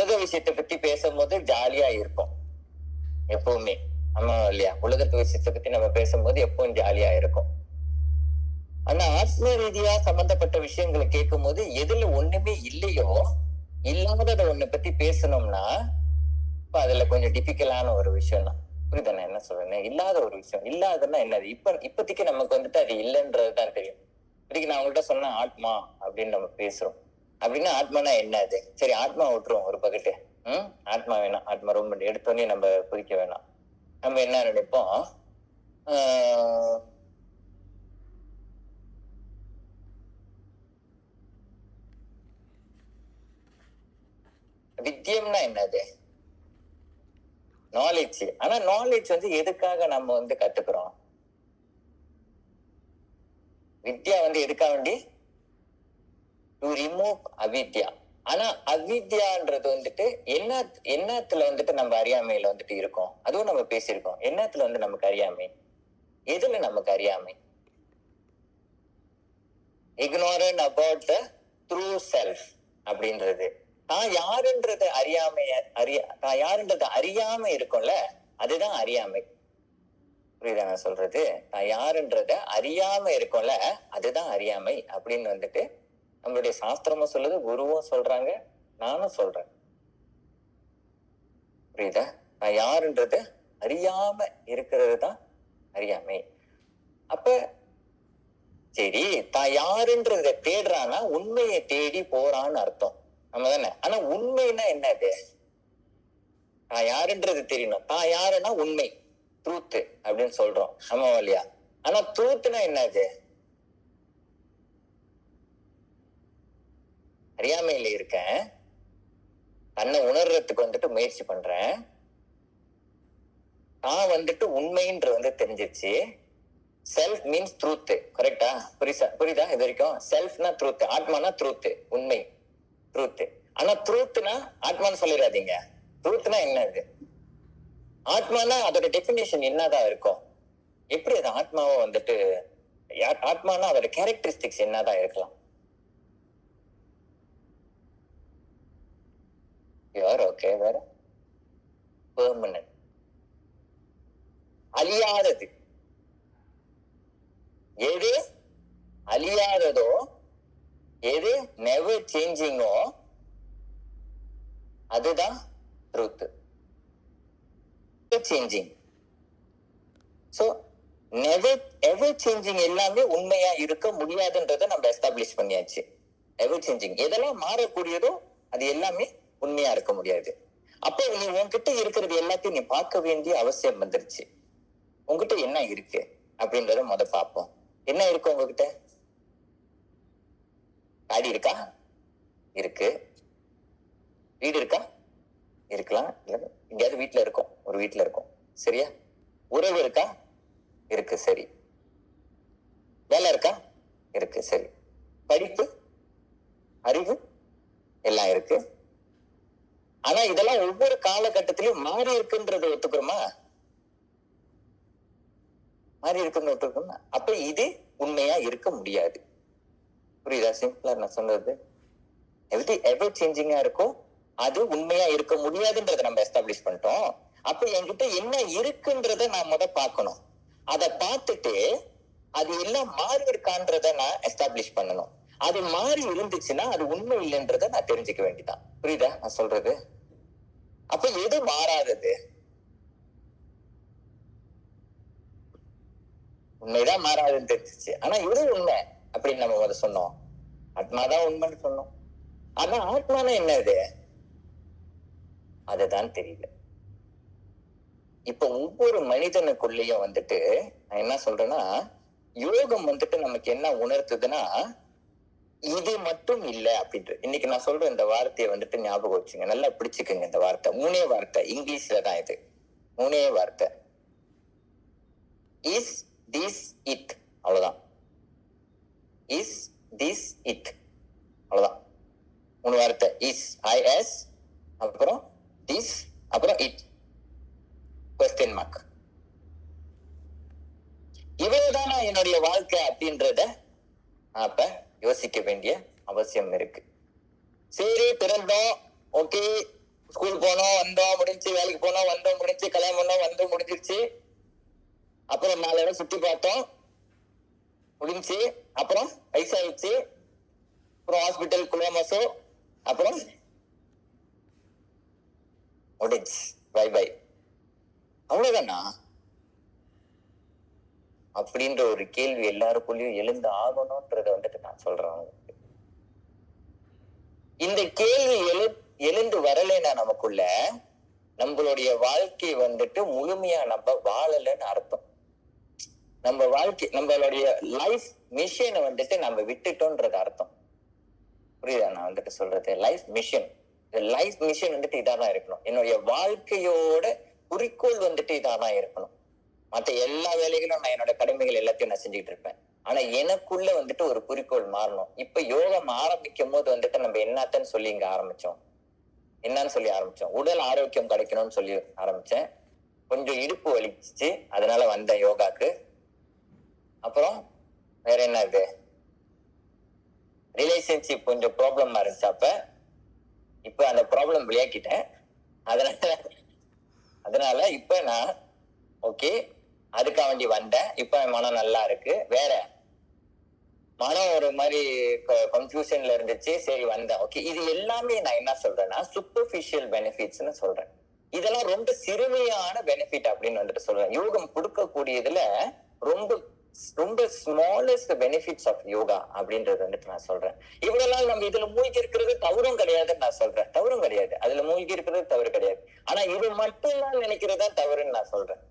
உலக விஷயத்தை பத்தி பேசும்போது ஜாலியா இருக்கும் எப்பவுமே. ஆமா இல்லையா? உலகத்து விஷயத்தை பத்தி நம்ம பேசும்போது எப்பவும் ஜாலியா இருக்கும். ஆனா ஆத்ம ரீதியா சம்பந்தப்பட்ட விஷயங்களை கேட்கும் போது எதுல ஒண்ணுமே இல்லையோ, இல்லாதத ஒண்ணு பத்தி பேசணும்னா இப்ப அதுல கொஞ்சம் டிபிக்கலான ஒரு விஷயம் தான். புரியுதா நான் என்ன சொல்றேன்னு? இல்லாத ஒரு விஷயம். இல்லாததுன்னா என்னது? இப்போதைக்கு நமக்கு வந்துட்டு அது இல்லைன்றதுதான் தெரியும். இன்னைக்கு நான் உங்கள்கிட்ட சொன்ன ஆத்மா அப்படின்னு நம்ம பேசுறோம். அப்படின்னா ஆத்மானா என்ன அது? சரி, ஆத்மா விட்டுருவோம் ஒரு பக்கெட்டு. ஆத்மா வேணாம். ஆத்மா ரொம்ப எடுத்தோடனே நம்ம குறிக்க வேணாம். நம்ம என்ன நினைப்போம்? வித்தியம்னா என்னது? நாலேஜ். ஆனா நாலேஜ் வந்து எதுக்காக நம்ம வந்து கத்துக்கிறோம்? வித்யா வந்து எதுக்காக வேண்டி? டு ரிமூவ் அவித்யா. ஆனா அவித்யான்றது வந்துட்டு என்னத்துல வந்துட்டு நம்ம அறியாமையில வந்துட்டு இருக்கோம். அதுவும் நம்ம பேசியிருக்கோம். என்னத்துல வந்து நமக்கு அறியாமை? எதுல நமக்கு அறியாமை? Ignorant about the true self அப்படின்றது. தான் யாருன்றது தான் யாருன்றது அறியாம இருக்கும்ல, அதுதான் அறியாமை. புரியுதா நான் சொல்றது? தான் யாருன்றத அறியாம இருக்கும்ல, அதுதான் அறியாமை அப்படின்னு வந்துட்டு நம்மளுடைய சாஸ்திரமும் சொல்லுது, குருவும் சொல்றாங்க, நானும் சொல்றேன். புரியுதா? நான் யாருன்றது அறியாம இருக்கிறது தான் அறியாமை. அப்ப சரி, தான் யாருன்றத தேடுறான்னா உண்மையை தேடி போறான்னு அர்த்தம். நம்ம தானே? ஆனா உண்மைன்னா என்னது? தான் யாருன்றது தெரியணும். தான் யாருன்னா உண்மை, ட்ரூத் அப்படின்னு சொல்றோம். ஆமா இல்லையா? ஆனா ட்ரூத்னா என்னது? அறியாமையில இருக்கேன், தன்னை உணர்றதுக்கு வந்துட்டு முயற்சி பண்றேன், நான் வந்துட்டு உண்மைன்ற வந்து தெரிஞ்சிருச்சு. Self means truth. கரெக்டா? புரியுதா இது வரைக்கும்? செல்ஃப்னா ட்ரூத், ஆத்மானா ட்ரூத், உண்மை, ட்ரூத். ஆனா ட்ரூத்னா ஆத்மான்னு சொல்லிடாதீங்க. ட்ரூத்னா என்னது? ஆத்மானா அதோட டெபினிஷன் என்னதான் இருக்கும்? எப்படி அது ஆத்மாவை வந்துட்டு ஆத்மானா அதோட கேரக்டரிஸ்டிக்ஸ் என்னதான் இருக்கலாம்? You are okay. வேற பெர்மனன்ட், அழியாதது. எது அழியாததோ, எது நெவர் சேஞ்சிங்கோ, அதுதான் truth. Changing. So never ever changing எல்லாமே உண்மையா இருக்க முடியாதுன்றதை நம்ம எஸ்டாப்ளிஷ் பண்ணியாச்சு. எவர் சேஞ்சிங் எதெல்லாம் மாறக்கூடியதோ அது எல்லாமே உண்மையா இருக்க முடியாது. அப்போ நீ உன்கிட்ட இருக்கிறது எல்லாத்தையும் நீ பார்க்க வேண்டிய அவசியம் வந்துருச்சு. உங்ககிட்ட என்ன இருக்கு அப்படின்றத முத பார்ப்போம். என்ன இருக்கு உங்ககிட்ட? காடி இருக்கா? இருக்கு. வீடு இருக்கா? இருக்கலாம். எங்கேயாவது வீட்டுல இருக்கும், ஒரு வீட்டுல இருக்கும். சரியா? உறவு இருக்கா? இருக்கு. சரி. வேலை இருக்கா? இருக்கு. சரி. படிப்பு, அறிவு எல்லாம் இருக்கு. ஆனா இதெல்லாம் ஒவ்வொரு காலகட்டத்திலும் மாறி இருக்குன்றத ஒத்துக்கிறோமா? மாறி இருக்குன்னு ஒத்துக்கிறோமா? அப்ப இது உண்மையா இருக்க முடியாது. புரியுதா? சிம்பிளா நான் சொன்னது. எவர் சேஞ்சிங்கா இருக்கும், அது உண்மையா இருக்க முடியாதுன்றத நம்ம எஸ்டாப்ளிஷ் பண்ணிட்டோம். அப்ப என்கிட்ட என்ன இருக்குன்றத நான் முத பார்க்கணும். அதை பார்த்துட்டு அது எல்லாம் மாறி இருக்கான்றத நான் எஸ்டாப்ளிஷ் பண்ணணும். அது மாறி இருந்துச்சுன்னா அது உண்மை இல்லைன்றத நான் தெரிஞ்சுக்க வேண்டியதான். புரியுதா நான் சொல்றது? அப்ப எது மாறாதது? உண்மைதான் மாறாதுன்னு தெரிஞ்சிச்சு. ஆனா எது உண்மை அப்படின்னு நம்ம முதல்ல சொன்னோம்? ஆத்மாதான் உண்மைன்னு சொன்னோம். ஆனா ஆத்மானா என்னது? அதுதான் தெரியல. இப்ப ஒவ்வொரு மனிதனுக்குள்ளேயும் வந்துட்டு நான் என்ன சொல்றேன்னா, யோகம் வந்துட்டு நமக்கு என்ன உணர்த்துதுன்னா, இது மட்டும் இல்ல அப்படின்ட்டு. இன்னைக்கு நான் சொல்ற இந்த வார்த்தையை வந்துட்டு ஞாபகம் வச்சுங்க, நல்லா பிடிச்சுக்குங்க. இந்த வார்த்தை 3 வார்த்தை, இங்கிலீஷ்ல தான் இது. 3 வார்த்தை. இஸ் திஸ் இட், அவ்வளவுதான். இஸ் திஸ் இட், அவ்வளவுதான். 3 வார்த்தை. இஸ், IS, அப்புறம் திஸ், அப்புறம் இட், question mark. இவ்வளவுதான் என்னுடைய வாழ்க்கை அப்படின்றத அப்ப யோசிக்க வேண்டிய அவசியம் இருக்கு. சரி, பிறந்தோம், ஓகே, ஸ்கூல் போனோம் வந்தோம் முடிஞ்சு, வேலைக்கு போனோம் வந்தோம் முடிஞ்சு, கல்யாணம் பண்ணோம் வந்தோம் முடிஞ்சிருச்சு. அப்புறம் 4 இடம் சுத்தி பார்த்தோம் முடிஞ்சு. அப்புறம் வயசாயிடுச்சு, அப்புறம் ஹாஸ்பிட்டல் குளோமஸோ, அப்புறம் முடிஞ்சு, பை பை, அவ்வளவுதானா அப்படின்ற ஒரு கேள்வி எல்லாருக்குள்ளயும் எழுந்து ஆகணும்ன்றத வந்துட்டு நான் சொல்றேன். இந்த கேள்வி எழுந்து வரலைன்னா நமக்குள்ள நம்மளுடைய வாழ்க்கை வந்துட்டு முழுமையா நம்ம வாழலன்னு அர்த்தம். நம்ம வாழ்க்கை, நம்மளுடைய லைஃப் மிஷனை வந்துட்டு நம்ம விட்டுட்டோன்றது அர்த்தம். புரியுதா நான் வந்துட்டு சொல்றது? லைஃப் மிஷன், லைஃப் மிஷன் வந்துட்டு இதாதான் இருக்கணும். என்னுடைய வாழ்க்கையோட குறிக்கோள் வந்துட்டு இதாதான் இருக்கணும். மற்ற எல்லா வேலைகளும் நான் என்னோட கடமைகள் எல்லாத்தையும் நான் செஞ்சுட்டு இருப்பேன். ஆனா எனக்குள்ள வந்துட்டு ஒரு குறிக்கோள் மாறணும். இப்ப யோகம் ஆரம்பிக்கும் போது வந்துட்டு நம்ம என்னத்தன்னு சொல்லி இங்க ஆரம்பிச்சோம், என்னன்னு சொல்லி ஆரம்பிச்சோம், உடல் ஆரோக்கியம் கிடைக்கணும்னு சொல்லி ஆரம்பிச்சேன். கொஞ்சம் இடுப்பு வலிச்சு, அதனால வந்தேன் யோகாக்கு. அப்புறம் வேற என்ன, இது ரிலேஷன்ஷிப் கொஞ்சம் ப்ராப்ளமா இருந்துச்சு. இப்ப அந்த ப்ராப்ளம் விளையாக்கிட்டேன். அதனால இப்ப நான் ஓகே, அதுக்காக வேண்டி வந்தேன். இப்ப என் மனம் நல்லா இருக்கு. வேற மனம் ஒரு மாதிரி கன்ஃபியூஷன்ல இருந்துச்சு, சரி வந்தேன். ஓகே, இது எல்லாமே நான் என்ன சொல்றேன்னா சூப்பர்ஃபிஷியல் பெனிஃபிட்ஸ்னு சொல்றேன். இதெல்லாம் ரொம்ப சிறுமையான பெனிஃபிட் அப்படின்னு வந்துட்டு சொல்றேன். யோகம் கொடுக்கக்கூடியதுல ரொம்ப ரொம்ப ஸ்மாலஸ்ட் பெனிஃபிட்ஸ் ஆஃப் யோகா அப்படின்றது வந்துட்டு நான் சொல்றேன். இவ்வளவு நாள் நம்ம இதுல மூழ்கி இருக்கிறது தவறும் கிடையாதுன்னு நான் சொல்றேன். தவறும் கிடையாது, அதுல மூழ்கி இருக்கிறது தவறு கிடையாது. ஆனா இது மட்டும் தான் நினைக்கிறதா தவறுன்னு நான் சொல்றேன்.